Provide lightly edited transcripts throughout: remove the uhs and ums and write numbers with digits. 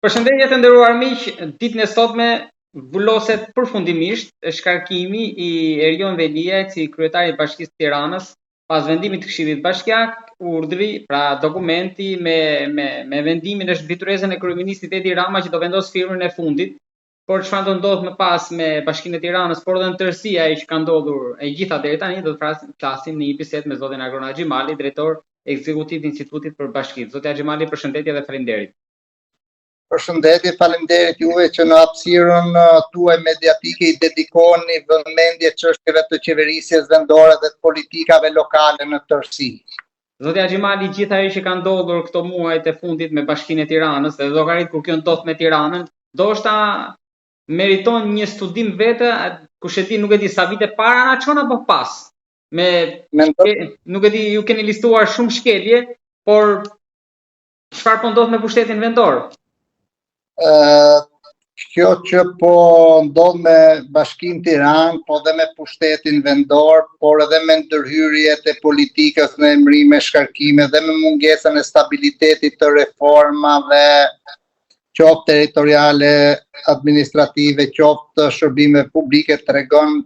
Përshëndetje të nderuar miq, ditën e sotme vuloset përfundimisht shkarkimi i Erion Velia, si kryetari i Bashkisë së Tiranës, pas vendimit të Këshillit Bashkiak, urdhri, pra dokumenti me vendimin e shmbiturezën e kryeministit Edi Rama që do vendos firmën e fundit. Por çfarë do ndodh më pas me Bashkinë e Tiranës, por edhe në tërësi ai që ka ndodhur e gjitha deri tani, do të flasim në një bisedë me zotin Agron Axhimali, drejtor ekzekutiv të Institutit për Bashkitë. Zoti Axhimali, përshëndetje dhe faleminderit. Përshëndetje, faleminderit juve që në hapësirën tuaj mediatike i dedikoni vëmendje çështjeve të qeverisjes vendore dhe të politikave lokale në tërësi. Zoti Axhimali, gjithë ajo që ka ndodhur këto muajt e fundit me Bashkinë e Tiranës dhe llogarit kur kjo ndodh me Tiranën, ndoshta meriton një studim vetë, kush e di, nuk e di sa vite para na çon apo pas. Nuk e di, ju keni listuar shumë shkelje, por çfarë po ndodh me pushtetin vendor? Kjo që po ndodh me Bashkinë Tiranë, po dhe me pushtetin vendor, por edhe me ndërhyrjet e politikës në emrime shkarkime dhe me mungesën e stabilitetit të reformave, qoftë territoriale, administrative, qoftë shërbime publike, tregon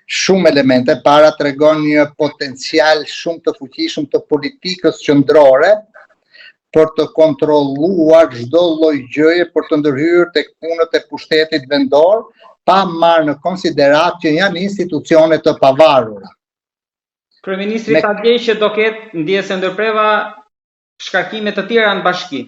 shumë elemente. Para tregon një potencial shumë të fuqishëm të politikës qendrore për të kontrolluar çdo lloj gjëje, për të ndërhyrë tek punët e pushtetit vendor, pa marrë në konsiderat që janë institucione të pavarura. Kryeministri ka djegë që do ketë, ndjes se ndërpreva, shkarkime të tjera në bashki.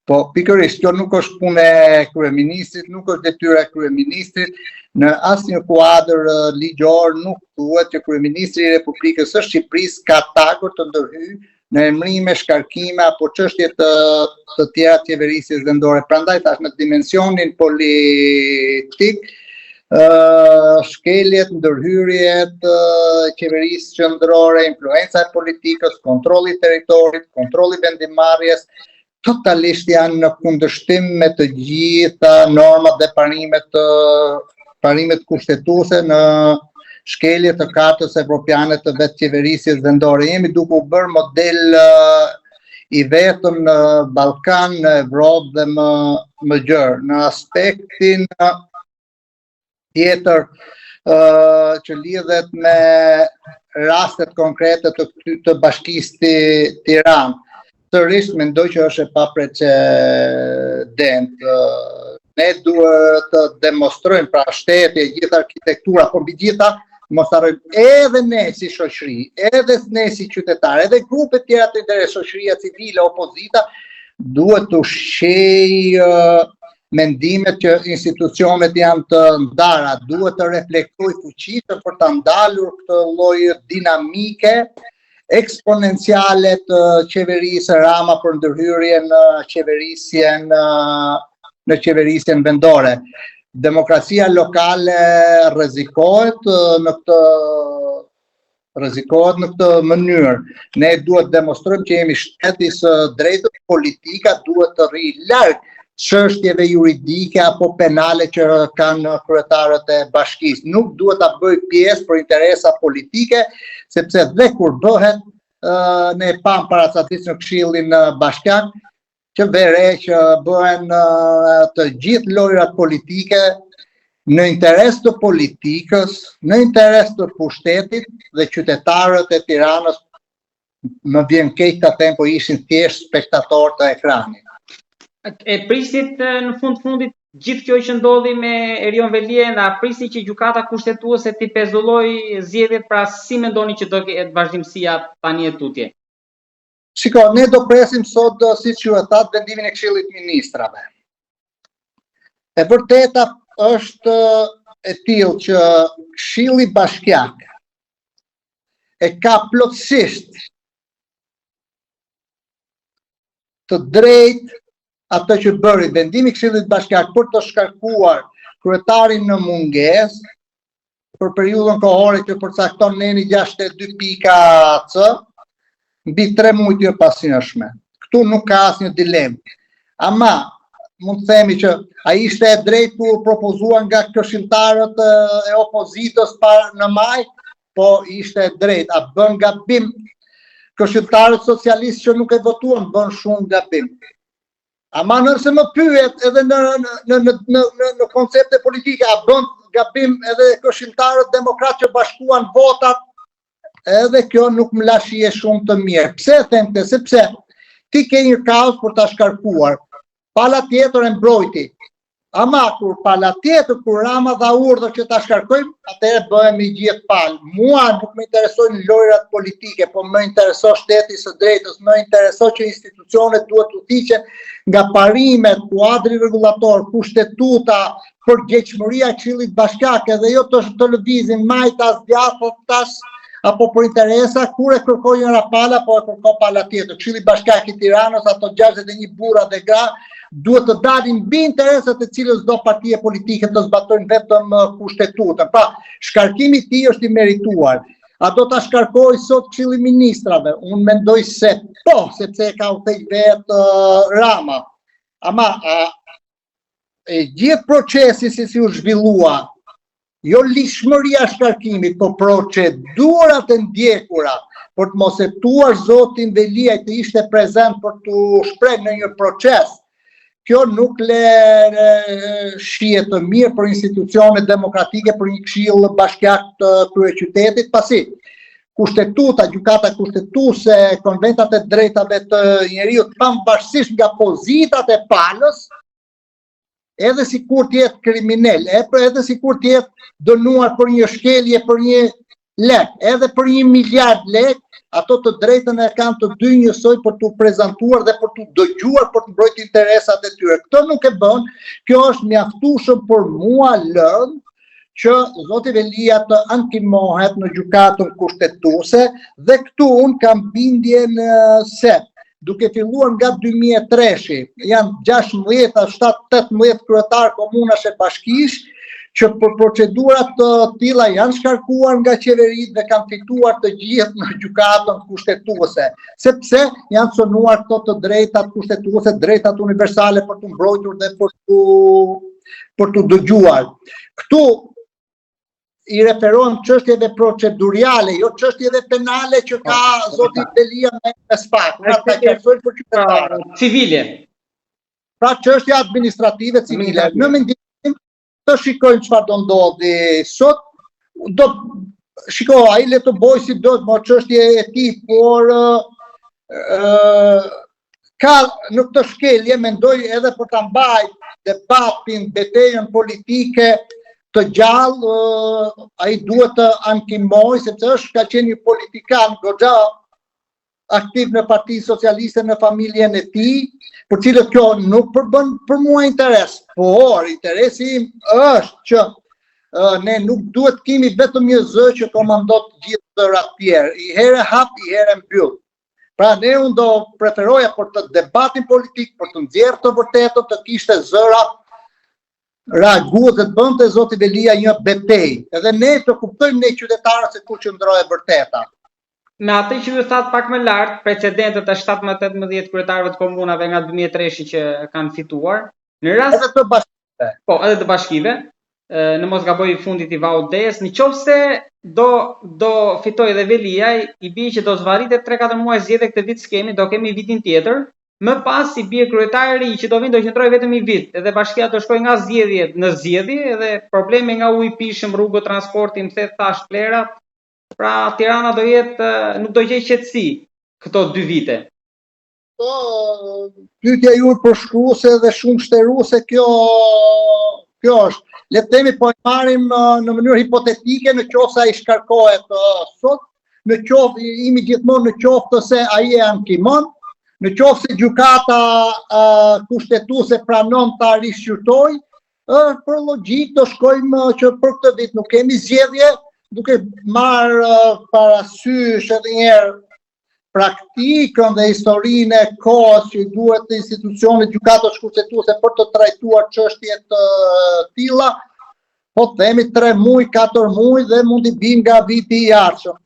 Po, pikërisht, kjo nuk është punë e kryeministrit, nuk është detyra e kryeministrit. Në asnjë kuadër ligjor nuk thuhet që kryeministri i Republikës së Shqipërisë ka takur të ndërhyjë në emrime, shkarkime apo çështje të tjera të qeverisjes vendore. Prandaj tash në dimensionin politik, shkeljet, ndërhyrjet, qeverisë qendrore, influenca e politikës, kontrolli i territorit, kontrolli i vendimarrjes, totalisht janë në kundërshtim me të gjitha normat dhe parimet kushtetuese në shkelje të kartës evropiane të vetë qeverisjes vendore. Jemi duke u bërë model i vetëm në Ballkan, në Evropë dhe më gjërë. Në aspektin tjetër që lidhet me rastet konkrete të Bashkisë Tiranë, sërish mendoj që është e paprecedent. Ne duhet të demonstrojmë, pra shteti e gjithë arkitektura, por mbi gjitha mos harrojmë edhe ne si shoqëri, edhe ne si qytetarë, edhe grupe tjera të interes, shoqëria civile, opozita, duhet të ushqej mendimet që institucionet janë të ndara, duhet të reflektoj fuqishëm për të ndalur këtë lloj dinamike eksponenciale të qeverisë Rama për ndërhyrje në qeverisjen vendore. Demokracia lokale rrezikohet në këtë mënyrë. Ne duhet demonstrojmë që jemi shteti së drejtës, politika duhet të rrijë larg çështjeve juridike apo penale që kanë kryetarët e bashkisë. Nuk duhet ta bëj pjesë për interesa politike, sepse dhe kur bëhet, ne pam paracatis në Këshillin Bashkiak, që vere që bëhen të gjithë lojrat politike në interes të politikës, në interes të pushtetit dhe qytetarët e Tiranës, më vjen keq ta them, po ishin thjesht spektatorë të ekranit. E prisit në fundit gjithë kjo që ndodhi me Erion Velia dhe prisi që gjykata kushtetuese t'i pezulloj zgjedhjet, pra si mendoni që do ketë vazhdimësia tani e tutje? Shiko, ne do presim sot, siç ju e thatë, vendimin e Këshillit Ministrave. E vërteta është e tillë që Këshilli Bashkiak e ka plotësisht të drejtë atë që bëri. Vendimi i Këshillit Bashkiak për të shkarkuar kryetarin në mungesë për periudhën kohore që përcakton Neni 62.c mbi 3 muaj të pasinjshme. Këtu nuk ka asnjë dilemë. Ama mund të themi që ai ishte e drejtë ku propozuar nga këshilltarët e opozitës në maj, po ishte e drejtë. A bën gabim këshilltarët socialistë që nuk e votuan? Bën shumë gabim. Ama nëse më pyet edhe në koncepte politike, a bën gabim edhe këshilltarët demokrat që bashkuan votat, edhe kjo nuk më la shije shumë të mirë. Pse them këtë? Sepse ti ke një kauzë për ta shkarkuar. Pala tjetër e mbrojti. Ama kur pala tjetër, kur Rama dha urdhër që ta shkarkojmë, atëherë bëhemi gjithë palë. Mua nuk më interesojnë lojrat politike, po më intereson shteti së drejtës, më intereson që institucionet duhet të udhëhiqen nga parimet, kuadri rregullator, kushtetuta, përgjegjësia e Këshillit Bashkiak, edhe jo të lëvizin majtas, djathtas, apo për interesa, kur e kërkoj njëra pala, po e kërkoj pala tjetër. Këshilli Bashkiak i Tiranës, ato 61 burra dhe gra, duhet të dalin mbi interesat e cilës do partije politike të zbatojnë vetëm kushtetutën. Pra, shkarkimi i tij është i merituar. A do ta shkarkoj sot Këshilli i Ministrave? Unë mendoj se po, sepse e ka udhëheq vetë Rama. Ama e gjithë procesi si u zhvillua, jo lishmëria e shkarkimit, po procedurat e ndjekura për të mos hetuar zotin Veliaj të ishte prezent për të shprehur në një proces. Kjo nuk le shije të mirë për institucionet demokratike, për një këshill bashkiak të kryeqytetit, pasi kushtetuta, gjykata kushtetuese, konventat e drejtave të njeriut, pavarësisht nga pozitat e palës, edhe sikur të jetë kriminal, edhe sikur të jetë dënuar për një shkelje, për një lek, edhe për 1 miliard lek, ato të drejtën e kanë të dy njësoj për të prezantuar dhe për të dëgjuar për të mbrojtur interesat e tyre. Këtë nuk e bën, kjo është mjaftueshëm për mua lëng që zoti Velia të ankimohet në gjykatën kushtetuese dhe këtu unë kam bindjen se duke filluar nga 2003, janë 16, 17-18 kryetar komunash e bashkisë që për procedurat të tilla janë shkarkuar nga qeveritë dhe kanë fituar të gjithë në gjykatën kushtetuese, sepse janë cënuar këto të drejtat kushtetuese, drejtat universale për të mbrojtur dhe për të dëgjuar. Këtu i referohen çështjeve procedurale, jo çështjeve penale që ka zoti Velia me spak, pra ta qartësojnë për qytetarët. Civile. Pra çështja administrative civile. Në mendim të shikojmë çfarë do ndodhi sot. Ai le të bëjë si do, më çështje e tij, por ka në këtë shkelje mendoj edhe për ta mbajtur debatin, betejën politike të gjallë, ai duhet të ankimojë sepse ka qenë një politikan goxha aktiv në Partinë Socialiste, në familjen e tij, për cilët kjo nuk përbën për mua interes, por interesi im është që ne nuk duhet kemi vetëm një zë që komandon të gjithë zërat tjerë, i herë hap, i herë mbyll. Pra ne unë do preferoja për të debatin politik, për të nxjerrë të vërtetën, të kishte zëra reaguar dhe të bënte zoti Velia një betejë. Edhe ne të kuptojmë ne qytetarët se ku qëndroi e vërteta. Me atë që ju thatë pak më lartë, precedentët e 17-18 kryetarëve të komunave nga 2003 që kanë fituar, në rast edhe të bashkive. Po, edhe të bashkive, në mos gaboj fundit i VAUD-s, nëse do fitoj edhe Velia, i bie që do zvarritet 3-4 muaj zgjedhje këtë vit s'kemi, do kemi vitin tjetër. Më pas i bie kryetari që do vinë do qëndrojë vetëm i vit, edhe bashkia do shkojë nga zgjedhje në zgjedhje, edhe probleme nga ujë i pishëm, rrugët, transporti, më the thash plerat. Pra Tirana do jetë, nuk do gjej qetësi këto 2 vite. Po, pyetja juaj përshkruese dhe shumë shteruese kjo është. Le të themi po e marrim në mënyrë hipotetike në qoftë se ai shkarkohet sot, në qoftë imi gjithmonë në qoftë se ai e ankimon, në qoftë se gjykata kushtetuese pranon ta rishqyrtojë, për logjikë do shkojmë që për këtë vit nuk kemi zgjedhje, duke marrë parasysh edhe njerë praktikën dhe historinë e kohës që duhet institucionet gjykatës kushtetuese për të trajtuar çështje të tilla, po themi 3 muaj, 4 muaj dhe mund të bijë nga viti i ardhshëm.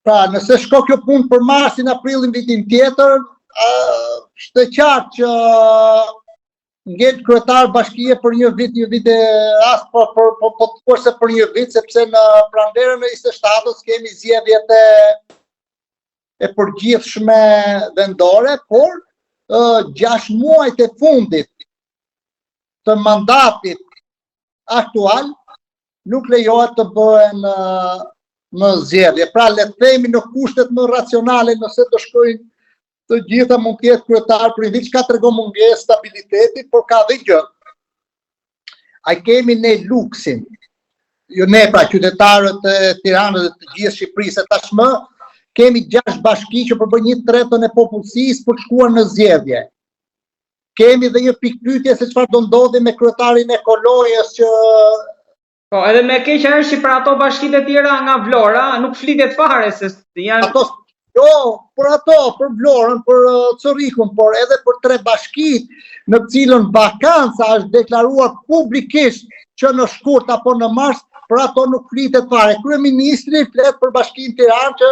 Pra, nëse shko kjo punë për marsin, aprilin vitin tjetër, është qartë që ngel kryetar bashkie për një vit e rast, po të kurse për një vit, sepse në pranverën e 27-s kemi zgjedhjet e përgjithshme vendore, por 6 muajt e fundit të mandatit aktual nuk lejohet të bëhen në zgjedhje. Pra le të themi në kushtet më racionale, nëse të shkojnë të gjitha mund të jetë kryetar për një çka tregon mungesë stabiliteti, por ka dhe gjë. Ai kemi ne luksin, jo ne pra qytetarët e Tiranës dhe të gjithë Shqipërisë, tashmë kemi 6 bashki që përbën 1/3 e popullsisë për të shkuar në zgjedhje. Kemi dhe një pikpyetje se çfarë do ndodhi me kryetarin e Kolojës që po, edhe me keqja është që për ato bashkitë e tjera nga Vlora nuk flitet fare se janë ato për ato, për Vlorën, për Corrikun, por edhe për 3 bashkitë në cilën vakanca është deklaruar publikisht që në shkurt apo në mars, për ato nuk flitet fare. Kryeministri flet për Bashkinë Tiranë që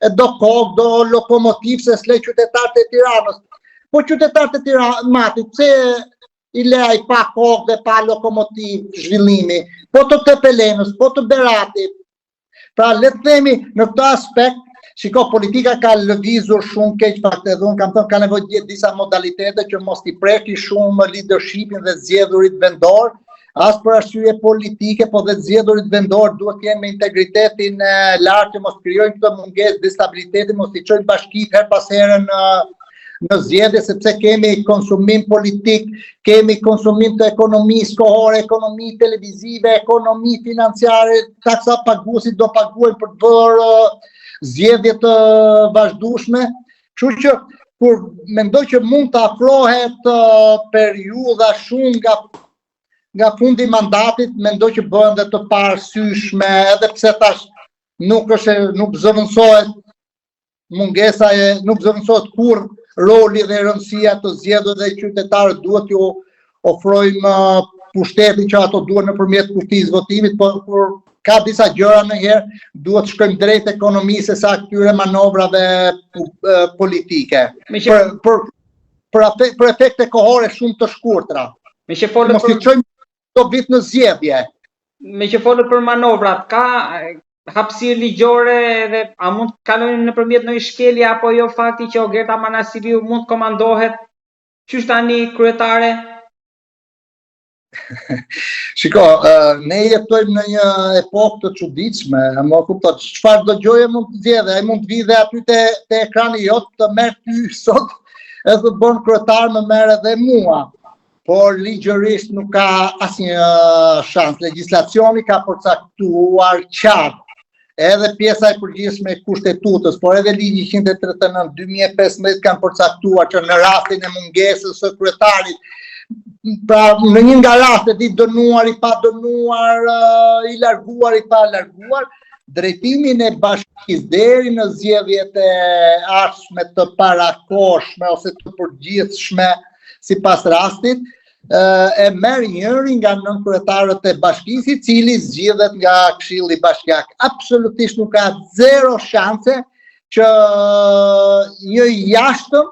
e do kokë, do lokomotiv se s'le qytetarët e Tiranës. Po qytetarët e Tiranës, mati, pse i le ai pa kokë dhe pa lokomotiv zhvillimi, po të Tepelenës, po të Beratit. Pra le të themi në këtë aspekt, shiko, politika ka lëvizur shumë keq, fakt edhe unë kam thënë ka nevojë të jetë disa modalitete që mos t'i preki shumë leadershipin dhe zgjedhurit vendor, as për arsye politike, po dhe zgjedhurit vendor duhet të jenë me integritetin lartë, që mos krijojnë këtë mungesë destabiliteti, mos i çojnë bashkitë her pas here në zgjedhje, sepse kemi konsumim politik, kemi konsumim të ekonomisë kohore, ekonomi televizive, ekonomi financiare, taksa paguesit do paguajnë për të bërë zgjedhje të vazhdueshme. Kështu që kur mendoj që mund të afrohet periudha shumë nga fundi mandatit, mendoj që bëhen dhe të parësyeshme, edhe pse tash nuk zëvendësohet mungesa nuk zëvendësohet kur roli dhe rëndësia të zgjedhur dhe qytetarët duhet ju ofrojmë pushtetin që ato duhet nëpërmjet kufiz votimit, por kur ka disa gjëra ndonjëherë duhet shkojmë drejt ekonomisë sa këtyre manovrave politike. Për efekte kohore shumë të shkurtra. Me që folët mos i çojmë do vit në zgjedhje. Me që folët për manovrat, ka hapësirë ligjore dhe a mund të kalojnë nëpërmjet ndonjë shkelje apo jo fakti që Ogerta Manasiliu mund të komandohet qysh tani kryetare? Shiko, ne jetojmë në një epokë të çuditshme, më kupton, çfarë do gjoje mund të zgjedhë, ai mund të vijë dhe aty te ekrani jot të merr ty sot edhe të bën kryetar, më merr edhe mua. Por ligjërisht nuk ka asnjë shans. Legjislacioni ka përcaktuar qartë edhe pjesa e përgjithshme e kushtetutës, por edhe ligji 139/2015 kanë përcaktuar që në rastin e mungesës së kryetarit, pra në një nga rastet i dënuar, i pa dënuar, i larguar, i pa larguar, drejtimin e bashkisë deri në zgjedhjet e ardhshme të parakohshme ose të përgjithshme sipas rastit, e merr njëri nga nënkretarët e bashkisë, i cili zgjidhet nga Këshilli Bashkiak. Absolutisht nuk ka zero shanse që një jashtëm.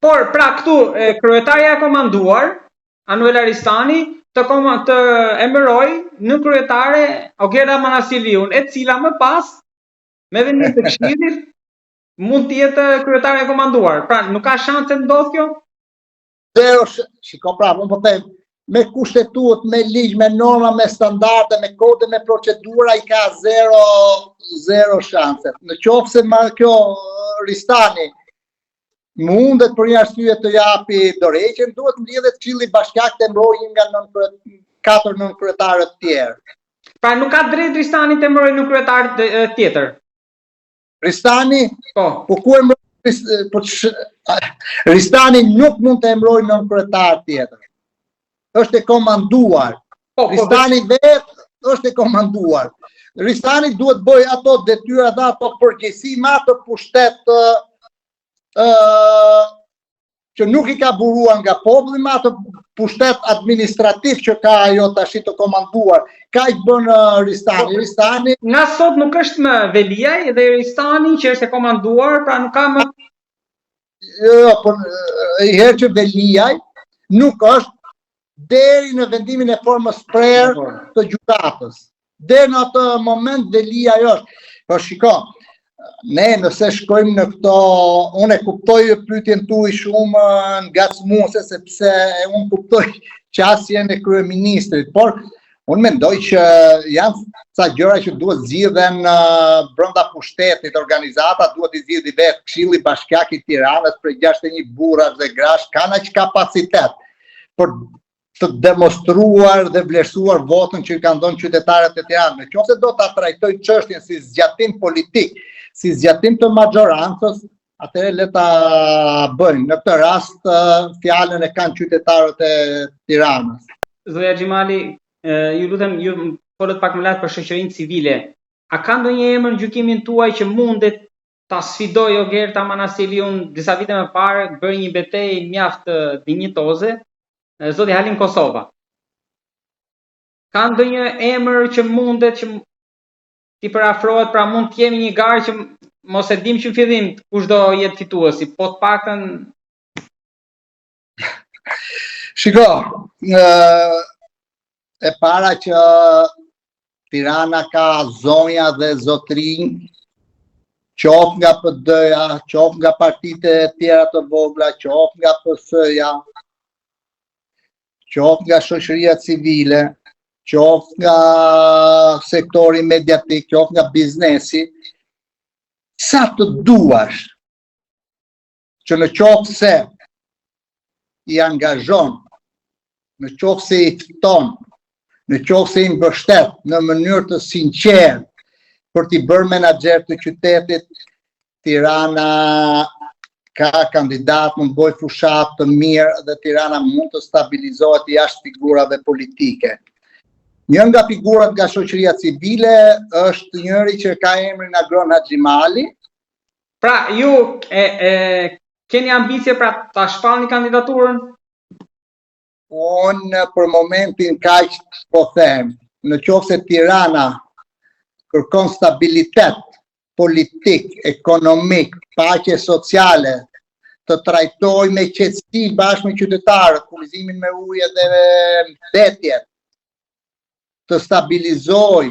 Por pra këtu kryetarja e komanduar, Anuela Ristani, të emëroi në kryetare Ogerta Manasiliun, e cila më pas me vendim të Këshillit mund të jetë kryetare e komanduar. Pra nuk ka shanse të ndodhë kjo? Shiko, pra, unë po them, me kushtetut, me ligj, me norma, me standarde, me kode, me procedura, i ka zero shanse. Në qoftë se kjo Ristani mundet për një arsye të japi dorëheqjen, duhet mbledhet Këshilli Bashkiak të emërojë nga 4 nënkretarë të tjerë. Pra nuk ka drejt Ristani të emërojë nënkretar tjetër. Ristani, po ku emërojë Ristani nuk mund të emërojë nënkretar tjetër. Është e komanduar. Ristani vetë është e komanduar. Ristani duhet bëj ato detyra dhe ato përgjegjësi me ato pushtet që nuk i ka buruar nga populli, me ato pushtet administrativ që ka ajo tash të komanduar. Ka i bën Ristani. Nga sot nuk është më Veliaj dhe Ristani që është e komanduar, pra nuk ka më. Jo, por i herë që Veliaj nuk është deri në vendimin e formës prerë të gjykatës. Deri në atë moment Veliaj është. Po shiko, ne nëse shkojmë në këto, unë e kuptoj pyetjen tuaj shumë ngacmuese sepse unë kuptoj qasjen e kryeministrit, por unë mendoj që janë ca gjëra që duhet zgjidhen brenda pushtetit, organizata duhet i zgjidhë vetë, Këshilli Bashkiak i Tiranës për 61 burrash dhe grash kanë aq kapacitet për të demonstruar dhe vlerësuar votën që i kanë dhënë qytetarët e Tiranës. Nëse do ta trajtoj çështjen si zgjatim politik, si zgjatim të majorancës, atëherë le ta bëjmë. Në këtë rast fjalën e kanë qytetarët e Tiranës. Zoja Xhimali, ju lutem, ju folët pak më lart për shoqërinë civile. A ka ndonjë emër në gjykimin tuaj që mundet ta sfidoj Ogerta Manasiliun? Disa vite më parë bëri një betejë mjaft dinjitoze, zoti Halim Kosova. Ka ndonjë emër që mundet që t'i përafrohet, pra mund të jemi një garë që mos e dim që në fillim kush do jetë fituesi, po të paktën. Shiko, e para që Tirana ka zonja dhe zotrinj, qoftë nga PD-ja, qoftë nga partitë e tjera të vogla, qoftë nga PS-ja, qoftë nga shoqëria civile, qoftë nga sektori mediatik, qoftë nga biznesi, sa të duash që në qoftë se i angazhon, në qoftë se i fton, në qoftë se i mbështet në mënyrë të sinqertë për t'i bërë menaxher të qytetit, Tirana ka kandidat, mund bëj fushat të mirë dhe Tirana mund të stabilizohet jashtë figurave politike. Një nga figurat nga shoqëria civile është njëri që ka emrin Agron Haxhimali. Pra, ju keni ambicie pra ta shpallni kandidaturën? Unë për momentin kaq po them, në qoftë se Tirana kërkon stabilitet politik, ekonomik, paqe sociale, të trajtoj me qetësi bashkë me qytetarët, furnizimin me ujë dhe mbetjet, të stabilizoj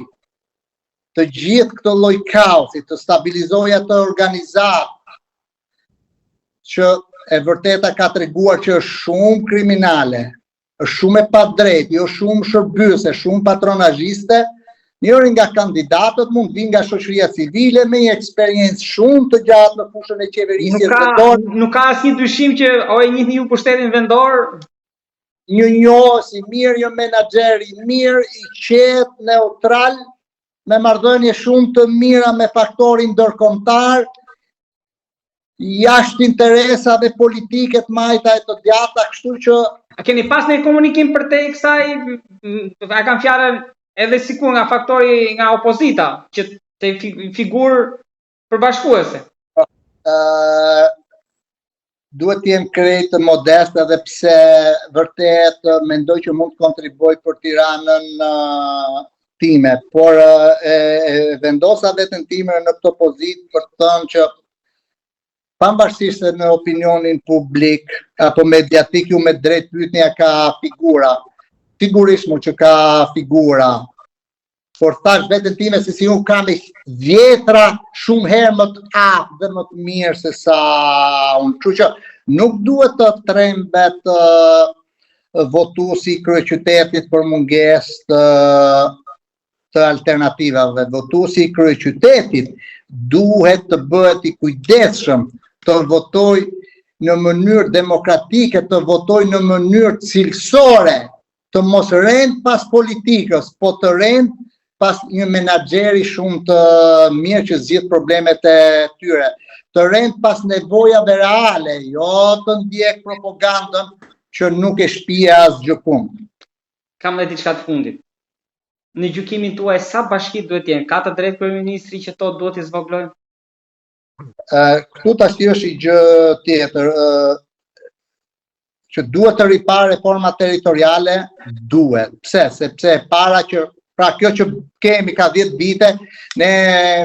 të gjithë këtë lloj kaosi, të stabilizoj atë organizatë që e vërteta ka treguar që është shumë kriminale, është shumë e padrejtë, jo shumë shërbyese, shumë patronazhiste. Njëri nga kandidatët mund vinë nga shoqëria civile me një eksperiencë shumë të gjatë në fushën e qeverisjes vendore. Nuk ka asnjë dyshim që e njihni ju pushtetin vendor? Një njohës i mirë, një menaxher i mirë, i qetë, neutral, me marrëdhënie shumë të mira me faktorin ndërkombëtar, jashtë interesave politike të majta e të djata, kështu që... A keni pas një komunikim për te kësaj, a kam fjalën edhe sikur nga faktori nga opozita, që te figurë përbashkuese? Duhet të jem krejt modest edhe pse vërtet mendoj që mund të kontribuoj për Tiranën time, por vendosa veten time në këtë pozitë për të thënë që pavarësisht se në opinionin publik apo mediatik ju me drejt pyetnia ka figura, figurismo që ka figura, por thash veten time se si unë kam vjetra shumë herë më të aftë dhe më të mirë se sa unë. Kështu që nuk duhet të trembet votuesi i kryeqytetit për mungesë të alternativave. Votuesi i kryeqytetit duhet të bëhet i kujdesshëm, të votoj në mënyrë demokratike, të votoj në mënyrë cilësore, të mos rend pas politikës, po të rend pas një menaxheri shumë të mirë që zgjidh problemet e tyre, të rend pas nevojave reale, jo të ndjek propagandën që nuk e shpije asgjë punë. Kam edhe diçka të fundit. Në gjykimin tuaj sa bashki duhet të jenë? Ka të drejtë kryeministri që to duhet të zvoglojnë? Këtu tash është i gjë tjetër, që duhet të ripar reforma territoriale, duhet. Pse? Sepse para që, pra kjo që kemi ka 10 vite, ne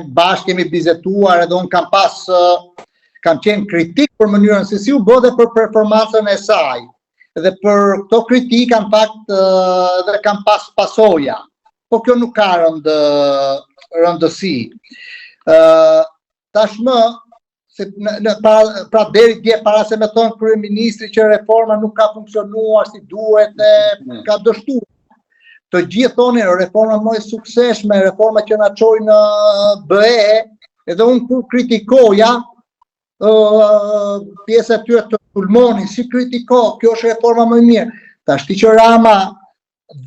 bashkë kemi bizetuar edhe unë kam qenë kritik për mënyrën se si u bë dhe për performancën e saj. Dhe për këto kritika në fakt edhe kam pas pasoja. Po kjo nuk ka rëndësi. tashmë pra deri dje para se me thonë kryeministri që reforma nuk ka funksionuar si duhet e ka dështuar. Të gjithë thonin reforma më e suksesshme, reforma që na çoi në BE, edhe unë kur kritikoja pjesë e tyre të Sulmonin, si kritiko, kjo është reforma më e mirë. Tashti që Rama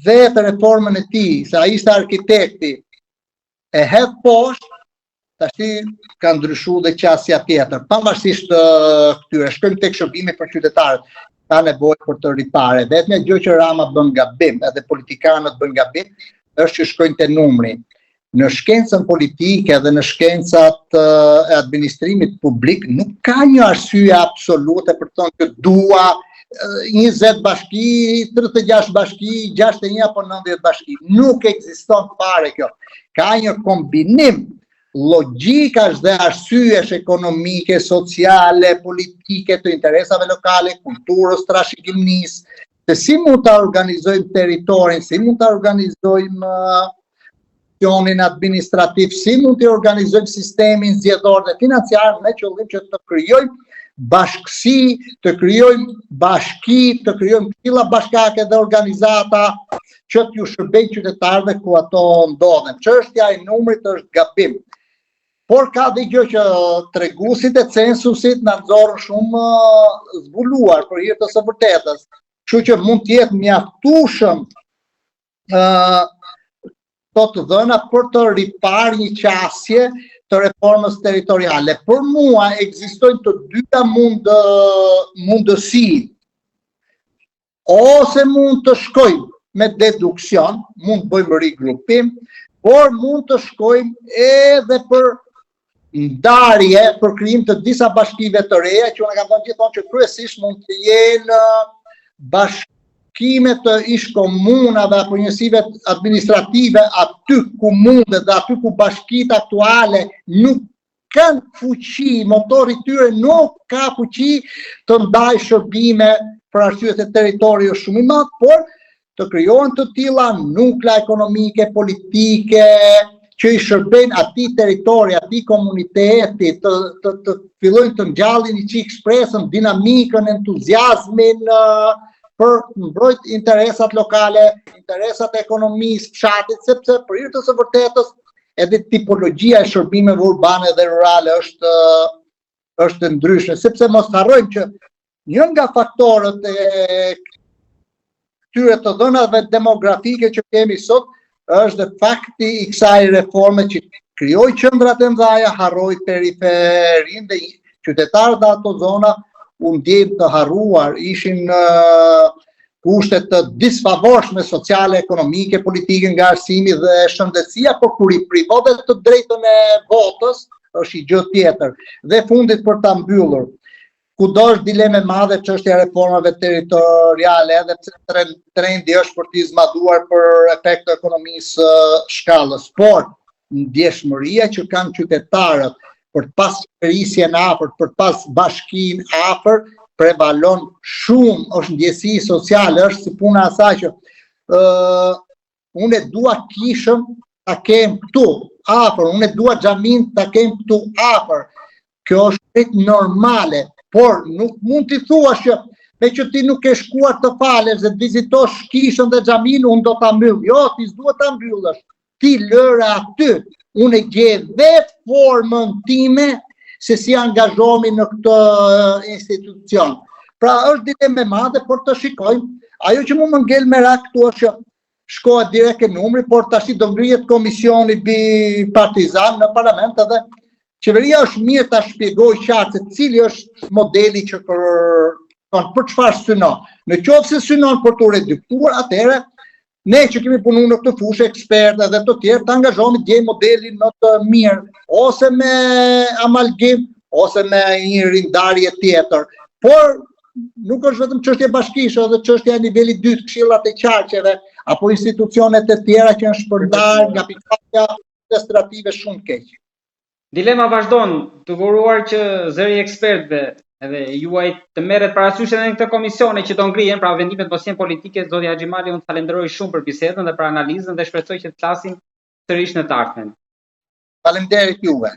vetë reformën e tij, se ai ishte arkitekti, e hedh poshtë, tashti ka ndryshuar dhe qasja tjetër. Pavarësisht këtyre, shkojmë tek shërbimi për qytetarët, ka nevojë për të ripare. Vetëm gjë që Rama bën gabim, edhe politikanët bën gabim, është që shkojnë te numri. Në shkencën politike dhe në shkencat e administrimit publik nuk ka një arsye absolute për të thonë që dua 20 bashki, 36 bashki, 61 apo 90 bashki. Nuk ekziston fare kjo. Ka një kombinim logjikash dhe arsyesh ekonomike, sociale, politike, të interesave lokale, kulturës, trashëgimisë, se si mund ta organizojmë territorin, si mund ta organizojmë administrativ, si mund të organizojmë sistemin zgjedhor dhe financiar me qëllim që të krijojmë bashkësi, të krijojmë bashki, të krijojmë këshilla bashkake dhe organizata që t'ju shërbejnë qytetarëve ku ato ndodhen. Çështja e numrit është gabim. Por ka dhe gjë që treguesit e censusit na nxorën shumë zbuluar për hir të së vërtetës. Kështu që mund të jetë mjaftueshëm të dhëna për të ripar një qasje të reformës territoriale. Për mua ekzistojnë të dyta mundësi. Ose mund të shkojmë me deduksion, mund të bëjmë rigrupim, por mund të shkojmë edhe për ndarje, për krijim të disa bashkive të reja, që unë kam thënë gjithmonë që kryesisht mund të jenë bashkime të ish-komunave apo njësive administrative aty ku mundet dhe aty ku bashkitë aktuale nuk kanë fuqi, motori tyre nuk ka fuqi të ndajë shërbime për arsye se territori është shumë i madh, por të krijohen të tilla nukla ekonomike, politike, që i shërbejnë atij territori, atij komuniteti, të fillojnë të ngjallin një çik shpresën, dinamikën, entuziazmin për mbrojt interesat lokale, interesat e ekonomisë, fshatit, sepse për hir të së vërtetës edhe tipologjia e shërbimeve urbane dhe rurale është ndryshme, sepse mos harrojmë që një nga faktorët e këtyre të dhënave demografike që kemi sot është dhe fakti i kësaj reforme që krijoi qendrat e mëdha, harroi periferinë dhe qytetarët e ato zona u ndjen të harruar, ishin kushte të disfavorshme sociale, ekonomike, politike, nga arsimi dhe shëndetësia, por kur i privohet të drejtën e votës, është i gjë tjetër. Dhe fundit për ta mbyllur, kudo është dileme madhe çështja e reformave territoriale, edhe pse trendi është për të zmadhuar për efekt të ekonomisë shkallës, por ndjeshmëria që kanë qytetarët për të pas qeverisjen afër, për të pas bashkinë afër, prevalon shumë, është ndjesi sociale, është si puna asaj që unë e dua kishën ta kem këtu afër, unë e dua xhamin ta kem këtu afër. Kjo është normale, por nuk mund t'i thuash që me që ti nuk e shkuar të falesh dhe të vizitosh kishën dhe xhamin, unë do ta mbyll. Jo, ti s'duhet ta mbyllësh. Ti lëre aty. Unë e gjej vetë formën time se si angazhohemi në këtë institucion. Pra është dileme madhe, por të shikojmë. Ajo që mu më ngel merak këtu është që shkohet direkt e numri, por tash do ngrihet komisioni bipartizan në parlament edhe qeveria është mirë ta shpjegojë qartë se cili është modeli që për çfarë synon. Në qoftë se synon për të reduktuar, atëherë ne që kemi punuar në këtë fushë, ekspertë dhe të tjerë, të angazhohemi të gjejmë modelin më të mirë, ose me amalgim, ose me një rindarje tjetër. Por nuk është vetëm çështje bashkishe, edhe çështja e nivelit 2 të këshillat e qarqeve apo institucionet e tjera që janë shpërndarë nga pikpamja administrative shumë keq. Dilema vazhdon, të vuruar që zëri i ekspertëve edhe juaj të merret parasysh edhe në këtë komisione që do ngrihen, pra vendimet mos jenë politike. Zoti Haxhimali, unë falenderoj shumë për bisedën dhe për analizën dhe shpresoj që të flasim sërish në të ardhmen. Faleminderit juve.